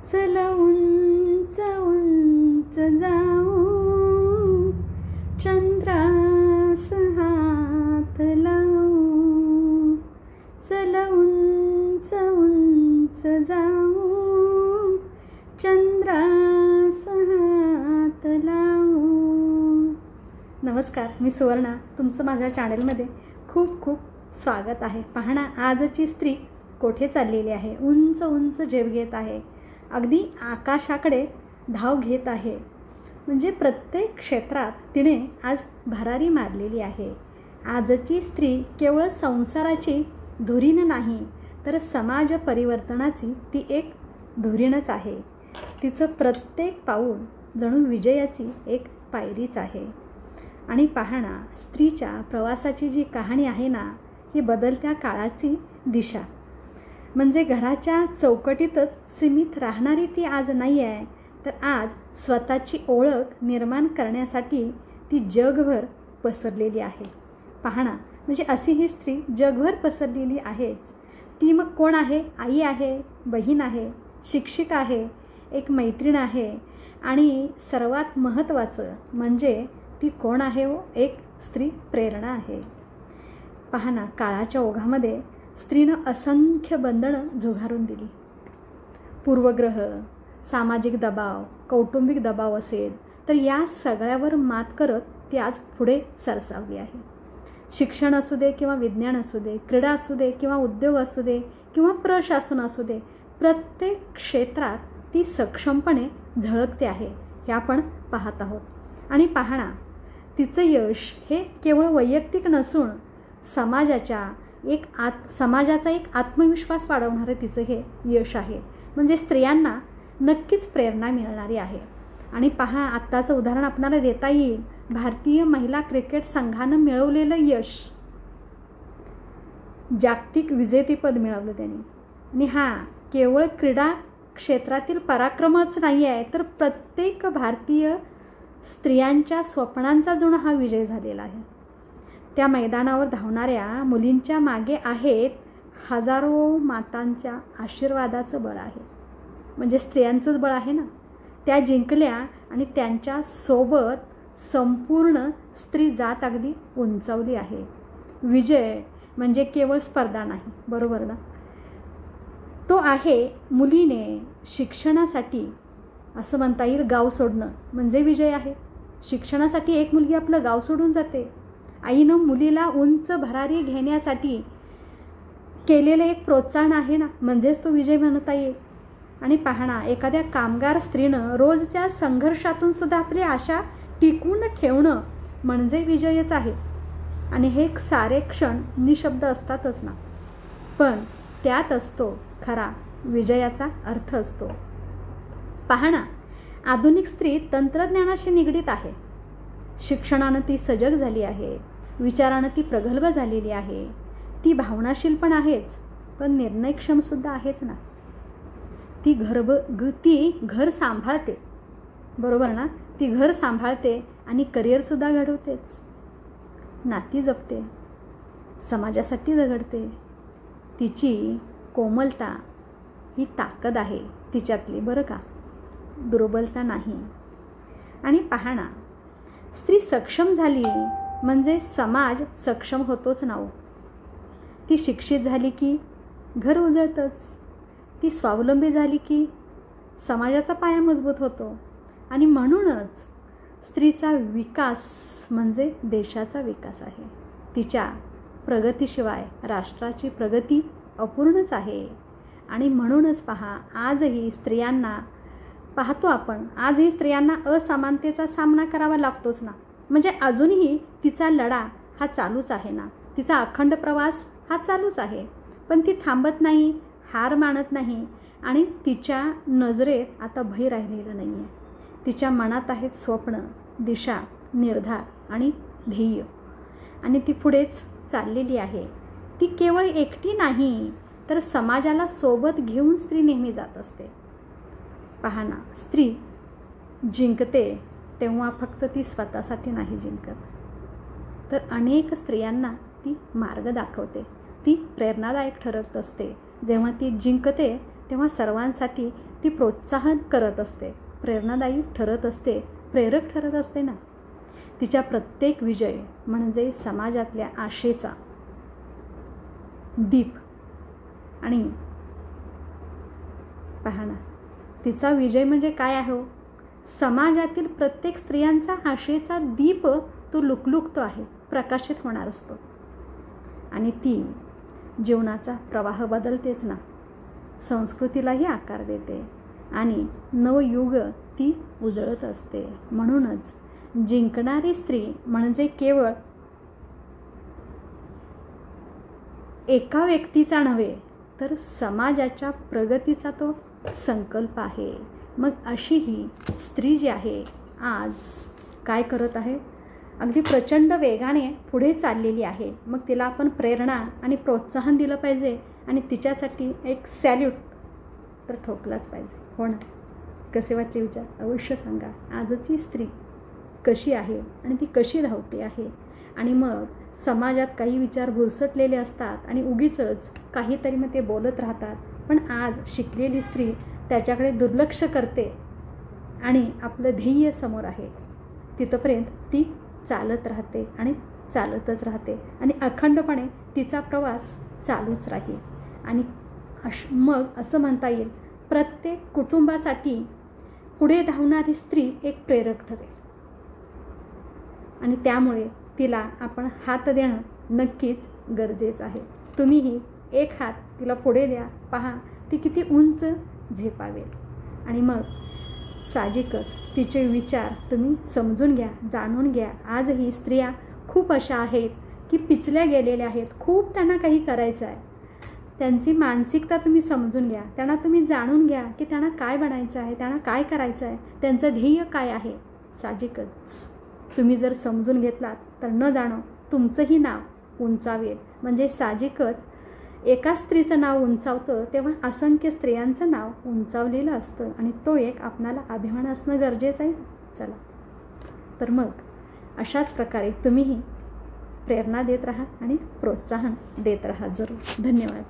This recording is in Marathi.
चल उंच उंच जाऊ, चंद्रास हात लावू. चल उंच उंच जाऊ, चंद्रास हात लावू. नमस्कार, मी सुवर्णा. तुमचं माझ्या चॅनलमध्ये खूप खूप स्वागत आहे. पाहणा, आजची स्त्री कोठे चाललेली आहे. उंच उंच झेप घेत आहे, अगदी आकाशाकडे धाव घेत आहे. म्हणजे प्रत्येक क्षेत्रात तिने आज भरारी मारलेली आहे. आजची स्त्री केवळ संसाराची धुरीण नाही, तर समाज परिवर्तनाची ती एक धुरीणच आहे. तिचं प्रत्येक पाऊल जणू विजयाची एक पायरीच आहे. आणि पाहणा, स्त्रीच्या प्रवासाची जी कहाणी आहे ना, ही बदलत्या काळाची दिशा. म्हणजे घराच्या चौकटीतच सीमित राहणारी ती आज नाही आहे, तर आज स्वतःची ओळख निर्माण करण्यासाठी ती जगभर पसरलेली आहे. पाहणा, म्हणजे अशी ही स्त्री जगभर पसरलेली आहेच. ती मग कोण आहे? आई आहे, बहीण आहे, शिक्षिका आहे, एक मैत्रीण आहे, आणि सर्वात महत्त्वाचं म्हणजे ती कोण आहे हो? एक स्त्री प्रेरणा आहे. पाहणा, काळाच्या ओघामध्ये स्त्रीनं असंख्य बंधनं झुगारून दिली. पूर्वग्रह, सामाजिक दबाव, कौटुंबिक दबाव असेल, तर या सगळ्यावर मात करत ती आज पुढे सरसावली आहे. शिक्षण असू दे किंवा विज्ञान असू दे, क्रीडा असू दे किंवा उद्योग असू दे किंवा प्रशासन असू दे, प्रत्येक क्षेत्रात ती सक्षमपणे झळकते आहे, हे आपण पाहत आहोत. आणि पाहणा, तिचं यश हे केवळ वैयक्तिक नसून समाजाचा एक आत्मविश्वास वाढवणारं तिचं हे यश आहे. म्हणजे स्त्रियांना नक्कीच प्रेरणा मिळणारी आहे. आणि पहा, आत्ताचं उदाहरण आपल्याला देता येईल. भारतीय महिला क्रिकेट संघानं मिळवलेलं यश, जागतिक विजेतेपद मिळवलं त्यांनी. आणि हा केवळ क्रीडा क्षेत्रातील पराक्रमच नाही आहे, तर प्रत्येक भारतीय स्त्रियांच्या स्वप्नांचा जणू हा विजय झालेला आहे. त्या मैदानावर धावणाऱ्या मुलींच्या मागे आहेत हजारो मातांच्या आशीर्वादाचं बळ आहे. म्हणजे स्त्रियांचंच बळ आहे ना. त्या जिंकल्या आणि त्यांच्या सोबत संपूर्ण स्त्री जात अगदी उंचावली आहे. विजय म्हणजे केवळ स्पर्धा नाही, बरोबर ना. तो आहे मुलीने शिक्षणासाठी, असं म्हणता येईल, गाव सोडणं म्हणजे विजय आहे. शिक्षणासाठी एक मुलगी आपलं गाव सोडून जाते. आईनं मुलीला उंच भरारी घेण्यासाठी केलेलं एक प्रोत्साहन आहे ना, म्हणजेच तो विजय म्हणता येईल. आणि पाहणा, एखाद्या कामगार स्त्रीनं रोजच्या संघर्षातून सुद्धा आपली आशा टिकवून ठेवणं म्हणजे विजयच आहे. आणि हे सारे क्षण निशब्द असतातच ना, पण त्यात असतो खरा विजयाचा अर्थ असतो. पाहणा, आधुनिक स्त्री तंत्रज्ञानाशी निगडीत आहे. शिक्षणानं ती सजग झाली आहे, विचारानं ती प्रगल्भ झालेली आहे, ती भावनाशील पण आहेच, पण निर्णयक्षमसुद्धा आहेच ना. ती घर सांभाळते, बरोबर ना. ती घर सांभाळते आणि करिअरसुद्धा घडवतेच. नाती जपते, समाजासाठी झगडते. तिची कोमलता ही ताकद आहे तिच्यातली, बरं का, दुर्बलता नाही. आणि पाहणा, स्त्री सक्षम झाली म्हणजे समाज सक्षम होतोच ना. ती शिक्षित झाली की घर उजळतंच. ती स्वावलंबी झाली की समाजाचा पाया मजबूत होतो. आणि म्हणूनच स्त्रीचा विकास म्हणजे देशाचा विकास आहे. तिच्या प्रगतीशिवाय राष्ट्राची प्रगती अपूर्णच आहे. आणि म्हणूनच पहा, आजही स्त्रियांना पाहतो आपण, आजही स्त्रियांना असमानतेचा सामना करावा लागतोच ना. म्हणजे अजूनही तिचा लढा हा चालूच आहे ना. तिचा अखंड प्रवास हा चालूच आहे, पण ती थांबत नाही, हार मानत नाही. आणि तिच्या नजरेत आता भय राहिलेलं नाही आहे. तिच्या मनात आहेत स्वप्न, दिशा, निर्धार आणि ध्येय. आणि ती पुढेच चाललेली आहे. ती केवळ एकटी नाही, तर समाजाला सोबत घेऊन स्त्री नेहमी जात असते. पाहणा, स्त्री जिंकते तेव्हा फक्त ती स्वतःसाठी नाही जिंकत, तर अनेक स्त्रियांना ती मार्ग दाखवते. ती प्रेरणादायक ठरत असते. जेव्हा ती जिंकते तेव्हा सर्वांसाठी ती प्रोत्साहन करत असते, प्रेरणादायी ठरत असते, प्रेरक ठरत असते ना. तिच्या प्रत्येक विजय म्हणजे समाजातल्या आशेचा दीप. आणि पहा ना, तिचा विजय म्हणजे काय आहे? समाजातील प्रत्येक स्त्रियांचा आशेचा दीप तो लुकलुकतो आहे, प्रकाशित होणार असतो. आणि ती जीवनाचा प्रवाह बदलतेच ना, संस्कृतीलाही आकार देते आणि नवयुग ती उजळत असते. म्हणूनच जिंकणारी स्त्री म्हणजे केवळ एका व्यक्तीचा नव्हे तर समाजाच्या प्रगतीचा तो संकल्प आहे. मग अशी ही स्त्री जी आहे आज काय करत आहे? अगदी प्रचंड वेगाने पुढे चाललेली आहे. मग तिला आपण प्रेरणा आणि प्रोत्साहन दिलं पाहिजे आणि तिच्यासाठी एक सॅल्यूट तर ठोकलाच पाहिजे. हो ना? कसे वाटले विचार अवश्य सांगा. आजची स्त्री कशी आहे आणि ती कशी धावते आहे. आणि मग समाजात काही विचार भुरसटलेले असतात आणि उगीचच काहीतरी मग ते बोलत राहतात. पण आज शिकलेली स्त्री त्याच्याकडे दुर्लक्ष करते आणि आपलं ध्येय समोर आहे तिथपर्यंत ती चालत राहते आणि चालतच राहते आणि अखंडपणे तिचा प्रवास चालूच राहील. आणि मग असं म्हणता येईल प्रत्येक कुटुंबासाठी पुढे धावणारी स्त्री एक प्रेरक ठरेल. आणि त्यामुळे तिला आपण हात देणं नक्कीच गरजेचं आहे. तुम्हीही एक हात तिला पुढे द्या. पहा ती किती उंच झेपावेल. आणि मग साहजिकच तिचे विचार तुम्ही समजून घ्या, जाणून घ्या. आजही स्त्रिया खूप अशा आहेत की पिचल्या गेलेल्या आहेत. खूप त्यांना काही करायचं आहे. त्यांची मानसिकता तुम्ही समजून घ्या, त्यांना तुम्ही जाणून घ्या की त्यांना काय बनायचं आहे, त्यांना काय करायचं आहे, त्यांचं ध्येय काय आहे. साहजिकच तुम्ही जर समजून घेतलात तर न जाणो तुमचंही नाव उंचावेल. म्हणजे साहजिकच एका स्त्रीचं नाव उंचावतं तेव्हा असंख्य स्त्रियांचं नाव उंचावलेलं असतं आणि तो एक आपणाला अभिमान असणं गरजेचं आहे. चला तर मग अशाच प्रकारे तुम्हीही प्रेरणा देत राहा आणि प्रोत्साहन देत राहा जरूर. धन्यवाद.